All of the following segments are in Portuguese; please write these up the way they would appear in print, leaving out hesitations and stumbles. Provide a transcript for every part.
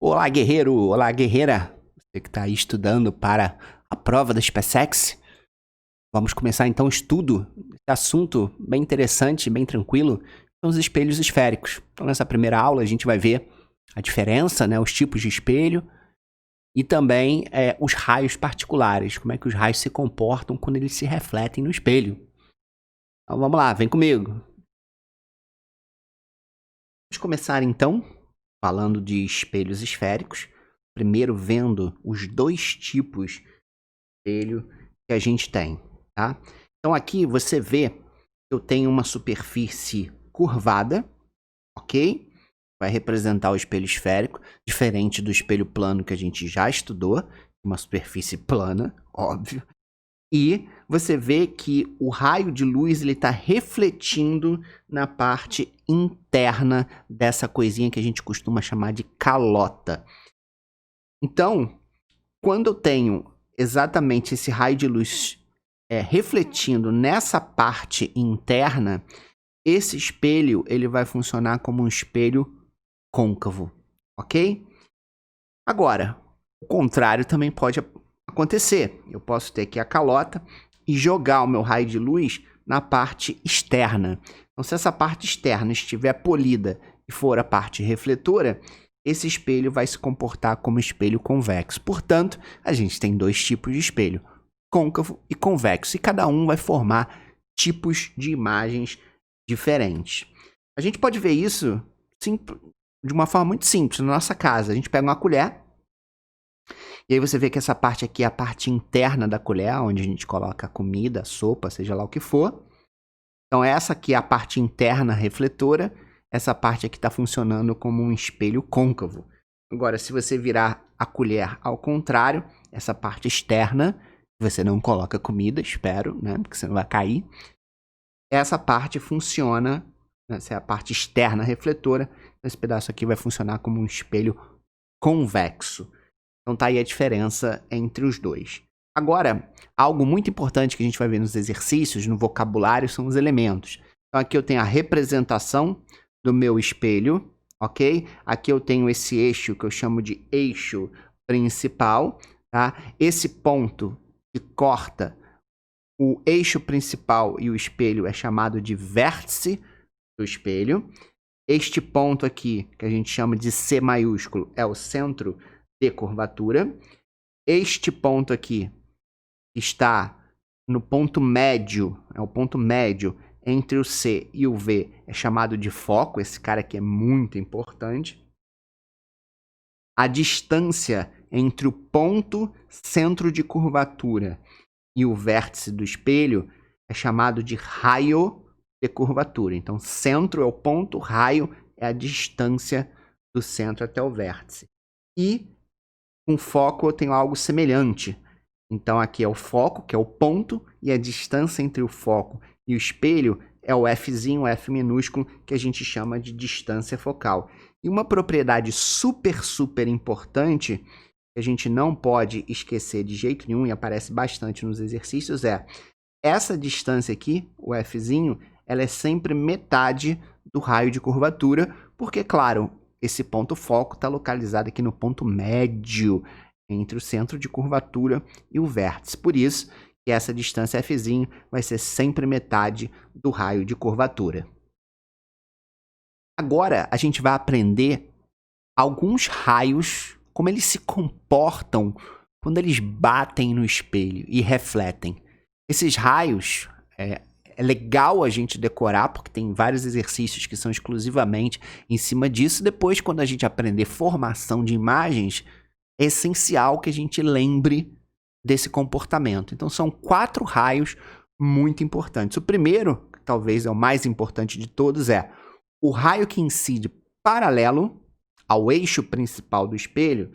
Olá, guerreiro! Olá, guerreira! Você que está aí estudando para a prova da SpaceX. Vamos começar então o estudo desse assunto bem interessante, bem tranquilo, são os espelhos esféricos. Então nessa primeira aula a gente vai ver a diferença, os tipos de espelho e também os raios particulares, como é que os raios se comportam quando eles se refletem no espelho. Então vamos lá, vem comigo. Vamos começar então falando de espelhos esféricos, primeiro vendo os dois tipos de espelho que a gente tem, tá? Então aqui você vê que eu tenho uma superfície curvada, ok? Vai representar o espelho esférico, diferente do espelho plano que a gente já estudou, uma superfície plana, óbvio. E você vê que o raio de luz está refletindo na parte interna dessa coisinha que a gente costuma chamar de calota. Então, quando eu tenho exatamente esse raio de luz refletindo nessa parte interna, esse espelho ele vai funcionar como um espelho côncavo, ok? Agora, o contrário também pode acontecer. Eu posso ter aqui a calota e jogar o meu raio de luz na parte externa. Então, se essa parte externa estiver polida e for a parte refletora, esse espelho vai se comportar como espelho convexo. Portanto, a gente tem dois tipos de espelho, côncavo e convexo, e cada um vai formar tipos de imagens diferentes. A gente pode ver isso de uma forma muito simples na nossa casa. A gente pega uma colher, e aí você vê que essa parte aqui é a parte interna da colher, onde a gente coloca a comida, a sopa, seja lá o que for. Então essa aqui é a parte interna refletora, essa parte aqui está funcionando como um espelho côncavo. Agora, se você virar a colher ao contrário, essa parte externa, você não coloca comida, espero, né? Porque você não vai cair. Essa parte funciona, essa é a parte externa refletora, esse pedaço aqui vai funcionar como um espelho convexo. Então tá aí a diferença entre os dois. Agora, algo muito importante que a gente vai ver nos exercícios, no vocabulário, são os elementos. Então aqui eu tenho a representação do meu espelho, ok? Aqui eu tenho esse eixo que eu chamo de eixo principal, tá? Esse ponto que corta o eixo principal e o espelho é chamado de vértice do espelho. Este ponto aqui, que a gente chama de C maiúsculo, é o centro de curvatura. Este ponto aqui está no ponto médio, é o ponto médio entre o C e o V, é chamado de foco. Esse cara aqui é muito importante. A distância entre o ponto centro de curvatura e o vértice do espelho é chamado de raio de curvatura. Então, centro é o ponto, raio é a distância do centro até o vértice. E com foco eu tenho algo semelhante. Então aqui é o foco, que é o ponto, e a distância entre o foco e o espelho é o Fzinho, o F minúsculo, que a gente chama de distância focal. E uma propriedade super importante, que a gente não pode esquecer de jeito nenhum, e aparece bastante nos exercícios, é essa distância aqui, o Fzinho, ela é sempre metade do raio de curvatura, porque, claro, esse ponto foco está localizado aqui no ponto médio entre o centro de curvatura e o vértice. Por isso que essa distância Fzinho vai ser sempre metade do raio de curvatura. Agora a gente vai aprender alguns raios, como eles se comportam quando eles batem no espelho e refletem. Esses raios é legal a gente decorar, porque tem vários exercícios que são exclusivamente em cima disso. Depois, quando a gente aprender formação de imagens, é essencial que a gente lembre desse comportamento. Então, são 4 raios muito importantes. O primeiro, que talvez é o mais importante de todos, é o raio que incide paralelo ao eixo principal do espelho,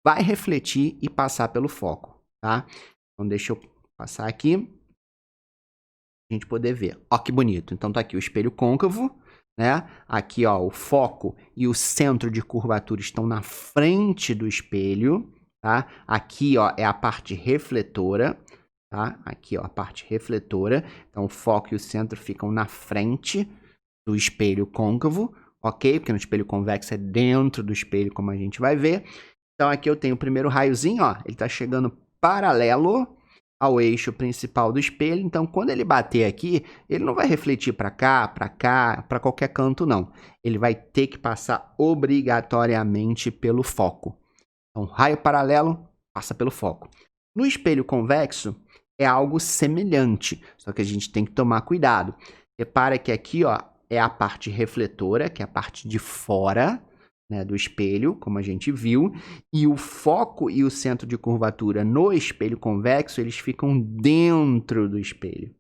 vai refletir e passar pelo foco, tá? Então, deixa eu passar aqui, a gente poder ver. Ó que bonito. Então tá aqui o espelho côncavo, né? Aqui, ó, o foco e o centro de curvatura estão na frente do espelho, tá? Aqui, ó, é a parte refletora, tá? Aqui, ó, a parte refletora. Então o foco e o centro ficam na frente do espelho côncavo. ok? Porque no espelho convexo é dentro do espelho, como a gente vai ver. Então aqui eu tenho o primeiro raiozinho, ó, ele está chegando paralelo ao eixo principal do espelho. Então quando ele bater aqui, ele não vai refletir para cá, para qualquer canto não. Ele vai ter que passar obrigatoriamente pelo foco. Então raio paralelo passa pelo foco. No espelho convexo é algo semelhante, só que a gente tem que tomar cuidado. Repara que aqui, ó, é a parte refletora, que é a parte de fora, né, do espelho, como a gente viu, e o foco e o centro de curvatura no espelho convexo, eles ficam dentro do espelho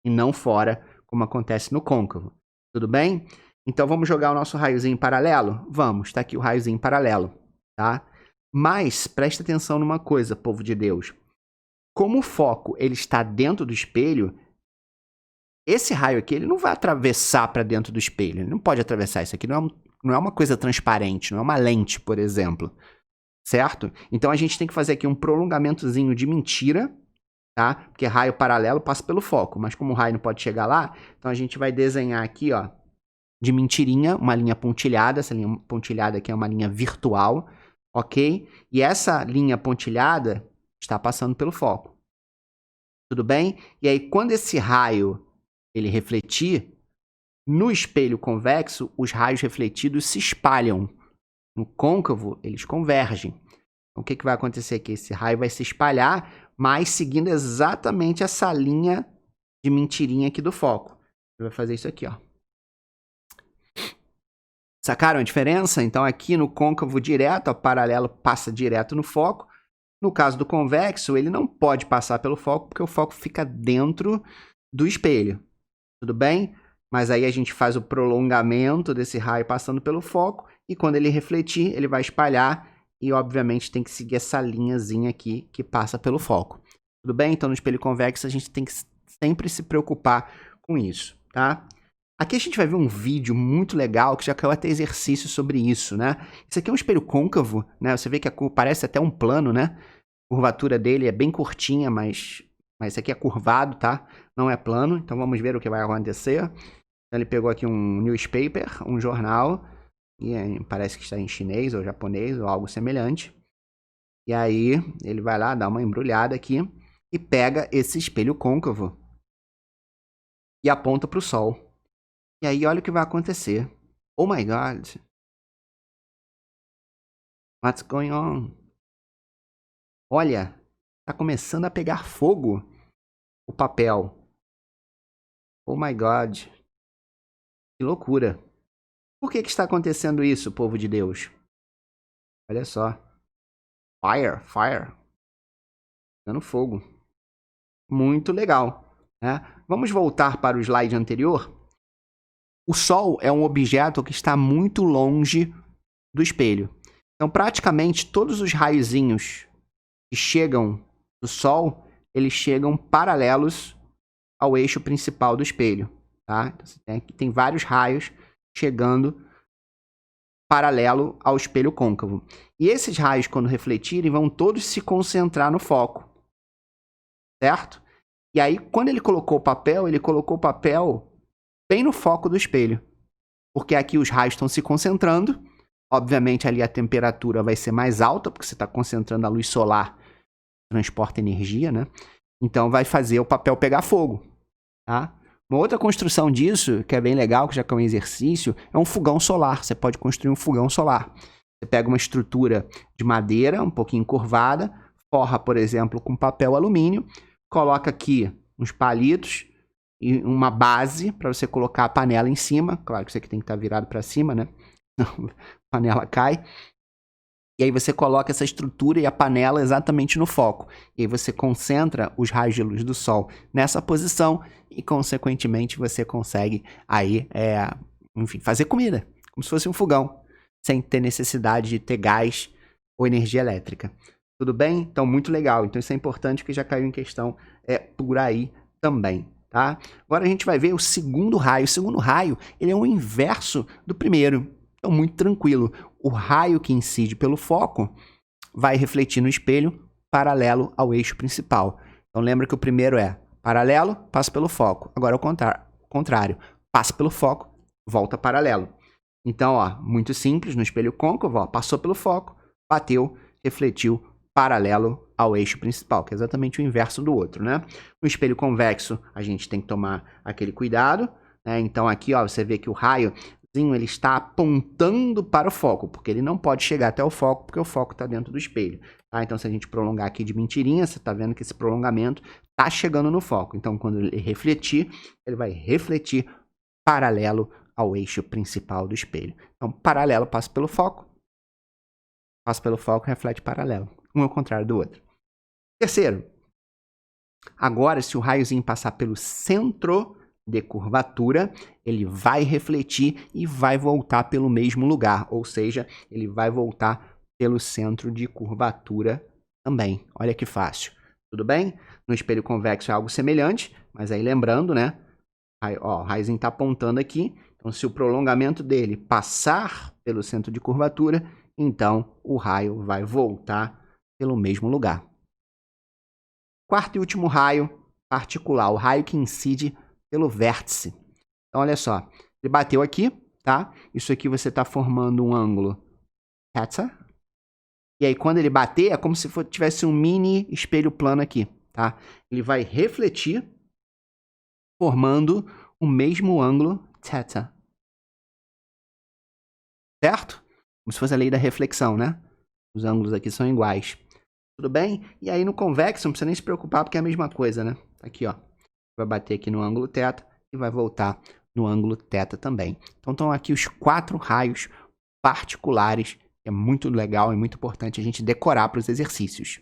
e não fora, como acontece no côncavo. Tudo bem? Então vamos jogar o nosso raiozinho paralelo? Vamos, está aqui o raiozinho paralelo, tá? Mas presta atenção numa coisa, povo de Deus. Como o foco ele está dentro do espelho, esse raio aqui ele não vai atravessar para dentro do espelho. Ele não pode atravessar. Isso aqui não é uma coisa transparente, não é uma lente, por exemplo. Certo? Então a gente tem que fazer aqui um prolongamentozinho de mentira, tá? Porque raio paralelo passa pelo foco, mas como o raio não pode chegar lá, então a gente vai desenhar aqui, ó, de mentirinha, uma linha pontilhada. Essa linha pontilhada aqui é uma linha virtual, ok? E essa linha pontilhada está passando pelo foco. Tudo bem? E aí, quando esse raio ele refletir, no espelho convexo, os raios refletidos se espalham. No côncavo, eles convergem. Então, o que vai acontecer aqui? Esse raio vai se espalhar, mas seguindo exatamente essa linha de mentirinha aqui do foco. Ele vai fazer isso aqui, ó. Sacaram a diferença? Então, aqui no côncavo direto, o paralelo passa direto no foco. No caso do convexo, ele não pode passar pelo foco, porque o foco fica dentro do espelho. Tudo bem? Mas aí a gente faz o prolongamento desse raio passando pelo foco, e quando ele refletir, ele vai espalhar, e obviamente tem que seguir essa linhazinha aqui que passa pelo foco. Tudo bem? Então no espelho convexo a gente tem que sempre se preocupar com isso, tá? Aqui a gente vai ver um vídeo muito legal que já caiu até exercício sobre isso, né? Isso aqui é um espelho côncavo, né? Você vê que parece até um plano, né? A curvatura dele é bem curtinha, mas isso aqui é curvado, tá? Não é plano, então vamos ver o que vai acontecer. Então, ele pegou aqui um newspaper, um jornal, e parece que está em chinês ou japonês ou algo semelhante. E aí ele vai lá, dá uma embrulhada aqui e pega esse espelho côncavo e aponta para o sol. E aí olha o que vai acontecer. Oh my God! What's going on? Olha, está começando a pegar fogo o papel. Oh my God! Que loucura! Por que está acontecendo isso, povo de Deus? Olha só. Fire. Dando fogo. Muito legal, né? Vamos voltar para o slide anterior. O Sol é um objeto que está muito longe do espelho. Então, praticamente todos os raiozinhos que chegam do Sol, eles chegam paralelos ao eixo principal do espelho, tá? Então, você tem vários raios chegando paralelo ao espelho côncavo. E esses raios, quando refletirem, vão todos se concentrar no foco, certo? E aí, quando ele colocou o papel bem no foco do espelho. Porque aqui os raios estão se concentrando. Obviamente, ali a temperatura vai ser mais alta, porque você está concentrando a luz solar, transporta energia, né? Então, vai fazer o papel pegar fogo, tá? Uma outra construção disso, que é bem legal, que já é um exercício, é um fogão solar. Você pode construir um fogão solar. Você pega uma estrutura de madeira, um pouquinho curvada, forra, por exemplo, com papel alumínio, coloca aqui uns palitos e uma base para você colocar a panela em cima. Claro que isso aqui tem que estar virado para cima, né? A panela cai. E aí você coloca essa estrutura e a panela exatamente no foco. E aí você concentra os raios de luz do sol nessa posição e, consequentemente, você consegue aí, enfim, fazer comida, como se fosse um fogão, sem ter necessidade de ter gás ou energia elétrica. Tudo bem? Então, muito legal. Então, isso é importante, porque já caiu em questão por aí também, tá? Agora a gente vai ver o segundo raio. O segundo raio, ele é o inverso do primeiro. Então, muito tranquilo. O raio que incide pelo foco vai refletir no espelho paralelo ao eixo principal. Então, lembra que o primeiro é paralelo, passa pelo foco. Agora, é o contrário. Passa pelo foco, volta paralelo. Então, ó, muito simples, no espelho côncavo, ó, passou pelo foco, bateu, refletiu, paralelo ao eixo principal, que é exatamente o inverso do outro, né? No espelho convexo, a gente tem que tomar aquele cuidado, né? Então, aqui, ó, você vê que o raiozinho, ele está apontando para o foco, porque ele não pode chegar até o foco, porque o foco está dentro do espelho, tá? Então, se a gente prolongar aqui de mentirinha, você está vendo que esse prolongamento está chegando no foco. Então, quando ele refletir, ele vai refletir paralelo ao eixo principal do espelho. Então, paralelo passa pelo foco, reflete paralelo. Um é o contrário do outro. Terceiro, agora se o raiozinho passar pelo centro de curvatura, ele vai refletir e vai voltar pelo mesmo lugar, ou seja, ele vai voltar pelo centro de curvatura também. Olha que fácil. Tudo bem? No espelho convexo é algo semelhante, mas aí lembrando, né? Ó, o raiozinho está apontando aqui. Então, se o prolongamento dele passar pelo centro de curvatura, então o raio vai voltar pelo mesmo lugar. Quarto e último raio particular, o raio que incide pelo vértice. Então, olha só, ele bateu aqui, tá? Isso aqui você está formando um ângulo θ. E aí, quando ele bater, é como se tivesse um mini espelho plano aqui, tá? Ele vai refletir, formando o mesmo ângulo θ. Certo? Como se fosse a lei da reflexão, né? Os ângulos aqui são iguais. Tudo bem? E aí, no convexo, não precisa nem se preocupar, porque é a mesma coisa, né? Aqui, ó. Vai bater aqui no ângulo θ e vai voltar no ângulo θ também. Então, estão aqui os 4 raios particulares. É muito legal e muito importante a gente decorar para os exercícios.